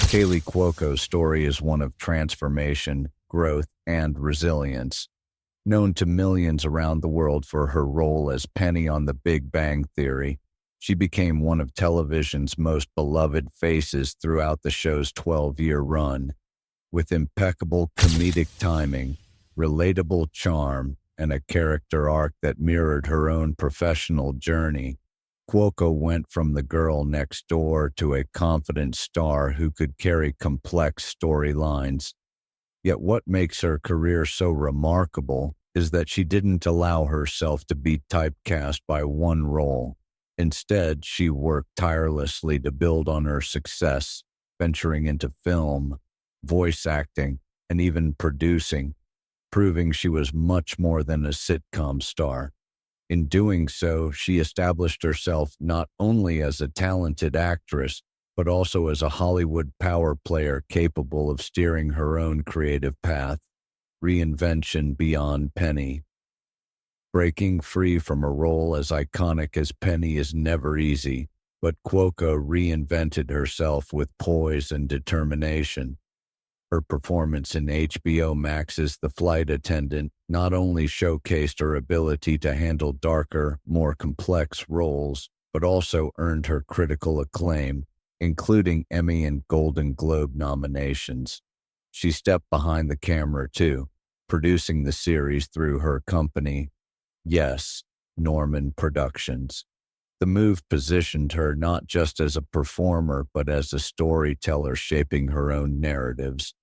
Kaley Cuoco's story is one of transformation, growth, and resilience. Known to millions around the world for her role as Penny on The Big Bang Theory, she became one of television's most beloved faces throughout the show's 12-year run. With impeccable comedic timing, relatable charm, and a character arc that mirrored her own professional journey, Cuoco went from the girl next door to a confident star who could carry complex storylines. Yet what makes her career so remarkable is that she didn't allow herself to be typecast by one role. Instead, she worked tirelessly to build on her success, venturing into film, voice acting, and even producing, proving she was much more than a sitcom star. In doing so, she established herself not only as a talented actress, but also as a Hollywood power player capable of steering her own creative path. Reinvention beyond Penny. Breaking free from a role as iconic as Penny is never easy, but Cuoco reinvented herself with poise and determination. Her performance in HBO Max's The Flight Attendant not only showcased her ability to handle darker, more complex roles, but also earned her critical acclaim, including Emmy and Golden Globe nominations. She stepped behind the camera too, producing the series through her company, Yes, Norman Productions. The move positioned her not just as a performer, but as a storyteller shaping her own narratives.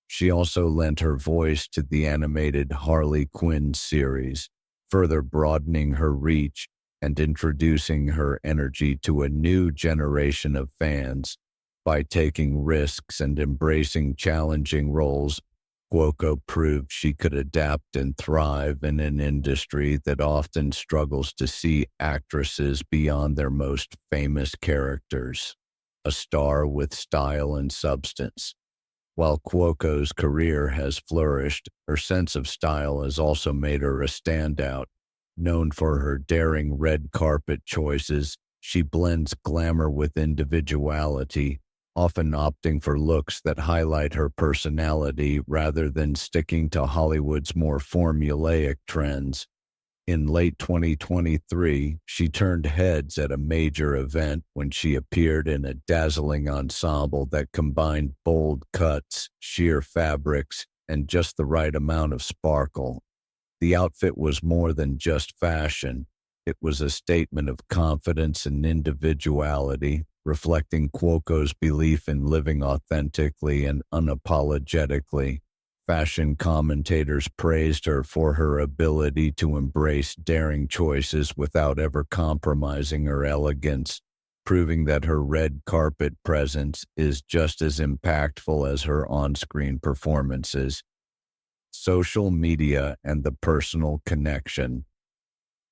She also lent her voice to the animated Harley Quinn series, further broadening her reach and introducing her energy to a new generation of fans. By taking risks and embracing challenging roles, Cuoco proved she could adapt and thrive in an industry that often struggles to see actresses beyond their most famous characters. A star with style and substance. While Cuoco's career has flourished, her sense of style has also made her a standout. Known for her daring red carpet choices, she blends glamour with individuality, often opting for looks that highlight her personality rather than sticking to Hollywood's more formulaic trends. In late 2023, she turned heads at a major event when she appeared in a dazzling ensemble that combined bold cuts, sheer fabrics, and just the right amount of sparkle. The outfit was more than just fashion. It was a statement of confidence and individuality, reflecting Cuoco's belief in living authentically and unapologetically. Fashion commentators praised her for her ability to embrace daring choices without ever compromising her elegance, proving that her red carpet presence is just as impactful as her on-screen performances. Social media and the personal connection.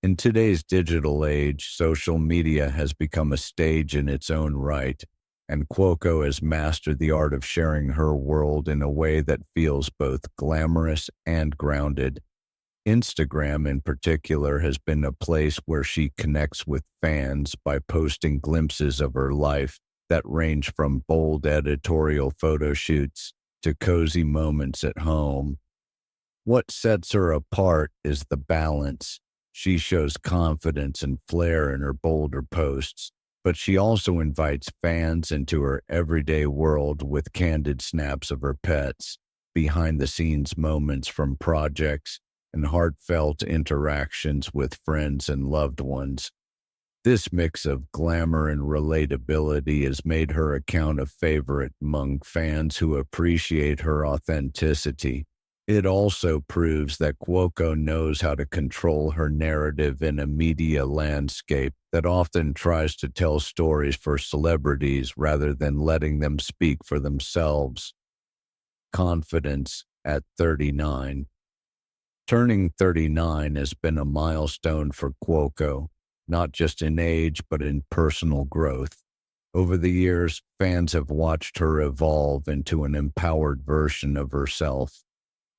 In today's digital age, social media has become a stage in its own right, and Cuoco has mastered the art of sharing her world in a way that feels both glamorous and grounded. Instagram, in particular, has been a place where she connects with fans by posting glimpses of her life that range from bold editorial photo shoots to cozy moments at home. What sets her apart is the balance. She shows confidence and flair in her bolder posts, but she also invites fans into her everyday world with candid snaps of her pets, behind-the-scenes moments from projects, and heartfelt interactions with friends and loved ones. This mix of glamour and relatability has made her account a favorite among fans who appreciate her authenticity. It also proves that Cuoco knows how to control her narrative in a media landscape that often tries to tell stories for celebrities rather than letting them speak for themselves. Confidence at 39. Turning 39 has been a milestone for Cuoco, not just in age but in personal growth. Over the years, fans have watched her evolve into an empowered version of herself,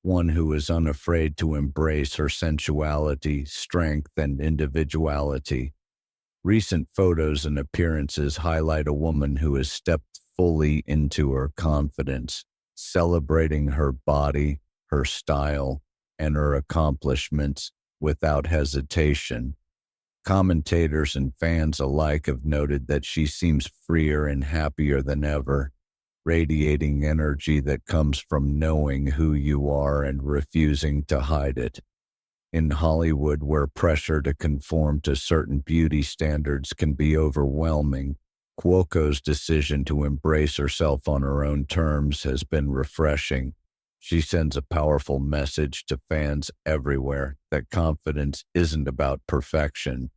one who is unafraid to embrace her sensuality, strength, and individuality. Recent photos and appearances highlight a woman who has stepped fully into her confidence, celebrating her body, her style, and her accomplishments without hesitation. Commentators and fans alike have noted that she seems freer and happier than ever, radiating energy that comes from knowing who you are and refusing to hide it. In Hollywood, where pressure to conform to certain beauty standards can be overwhelming, Cuoco's decision to embrace herself on her own terms has been refreshing. She sends a powerful message to fans everywhere that confidence isn't about perfection,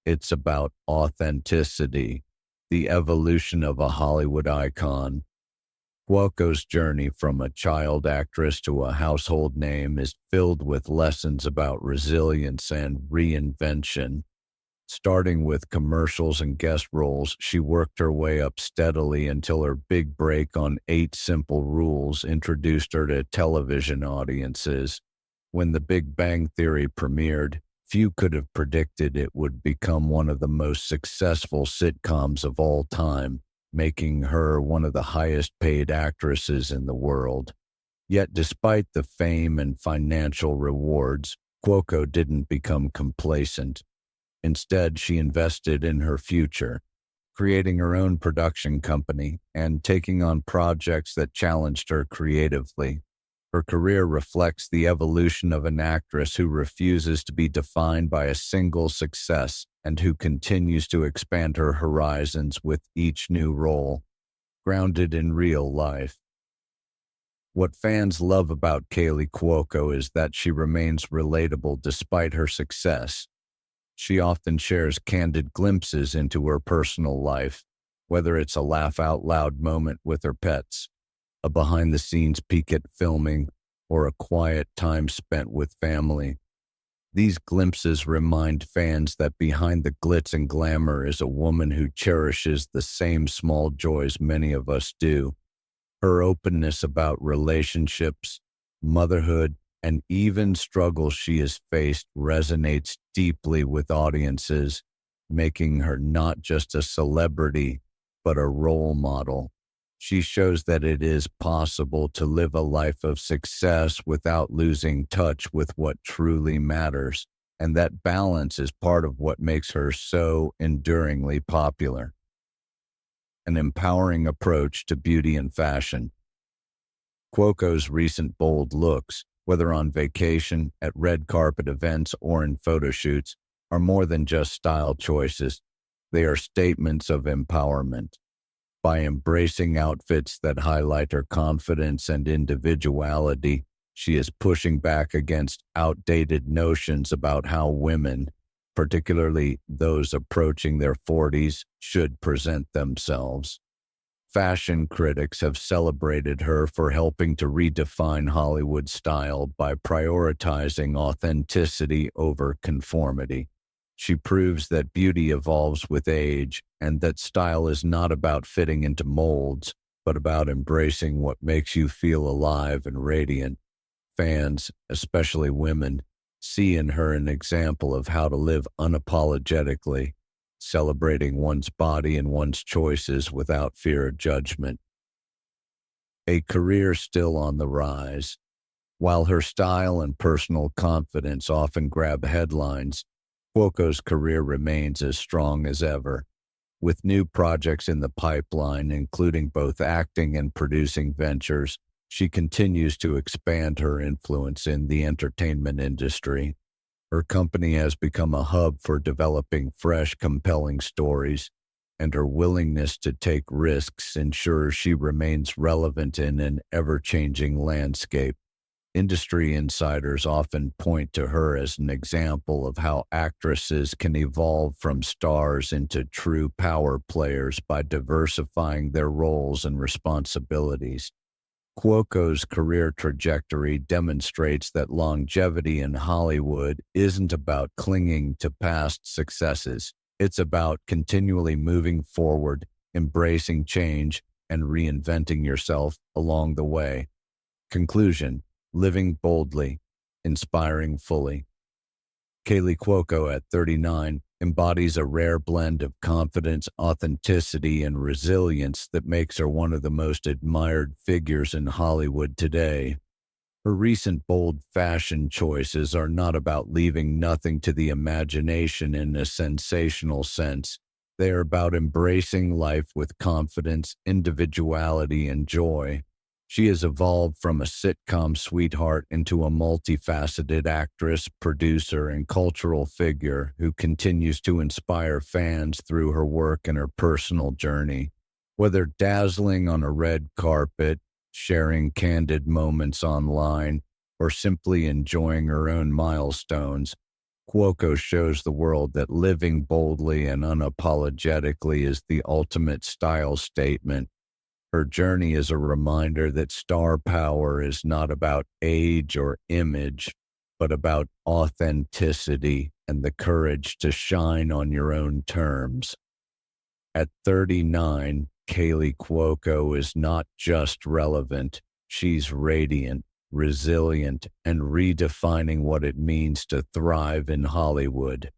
it's about authenticity, the evolution of a Hollywood icon. Cuoco's journey from a child actress to a household name is filled with lessons about resilience and reinvention. Starting with commercials and guest roles, she worked her way up steadily until her big break on Eight Simple Rules introduced her to television audiences. When The Big Bang Theory premiered, few could have predicted it would become one of the most successful sitcoms of all time, making her one of the highest paid actresses in the world. Yet despite the fame and financial rewards, Cuoco didn't become complacent. Instead, she invested in her future, creating her own production company and taking on projects that challenged her creatively. Her career reflects the evolution of an actress who refuses to be defined by a single success and who continues to expand her horizons with each new role, grounded in real life. What fans love about Kaley Cuoco is that she remains relatable despite her success. She often shares candid glimpses into her personal life, whether it's a laugh out loud moment with her pets, a behind the scenes peek at filming, or a quiet time spent with family. These glimpses remind fans that behind the glitz and glamour is a woman who cherishes the same small joys many of us do. Her openness about relationships, motherhood, and even struggles she has faced resonates deeply with audiences, making her not just a celebrity, but a role model. She shows that it is possible to live a life of success without losing touch with what truly matters, and that balance is part of what makes her so enduringly popular. An empowering approach to beauty and fashion. Cuoco's recent bold looks, whether on vacation, at red carpet events, or in photo shoots, are more than just style choices. They are statements of empowerment. By embracing outfits that highlight her confidence and individuality, she is pushing back against outdated notions about how women, particularly those approaching their 40s, should present themselves. Fashion critics have celebrated her for helping to redefine Hollywood style by prioritizing authenticity over conformity. She proves that beauty evolves with age and that style is not about fitting into molds, but about embracing what makes you feel alive and radiant. Fans, especially women, see in her an example of how to live unapologetically, celebrating one's body and one's choices without fear of judgment. A career still on the rise. While her style and personal confidence often grab headlines, Cuoco's career remains as strong as ever. With new projects in the pipeline, including both acting and producing ventures, she continues to expand her influence in the entertainment industry. Her company has become a hub for developing fresh, compelling stories, and her willingness to take risks ensures she remains relevant in an ever-changing landscape. Industry insiders often point to her as an example of how actresses can evolve from stars into true power players by diversifying their roles and responsibilities. Cuoco's career trajectory demonstrates that longevity in Hollywood isn't about clinging to past successes. It's about continually moving forward, embracing change, and reinventing yourself along the way. Conclusion: living boldly, inspiring fully. Kaley Cuoco at 39 embodies a rare blend of confidence, authenticity, and resilience that makes her one of the most admired figures in Hollywood today. Her recent bold fashion choices are not about leaving nothing to the imagination in a sensational sense. They are about embracing life with confidence, individuality, and joy. She has evolved from a sitcom sweetheart into a multifaceted actress, producer, and cultural figure who continues to inspire fans through her work and her personal journey. Whether dazzling on a red carpet, sharing candid moments online, or simply enjoying her own milestones, Cuoco shows the world that living boldly and unapologetically is the ultimate style statement. Her journey is a reminder that star power is not about age or image, but about authenticity and the courage to shine on your own terms. At 39, Kaley Cuoco is not just relevant, she's radiant, resilient, and redefining what it means to thrive in Hollywood.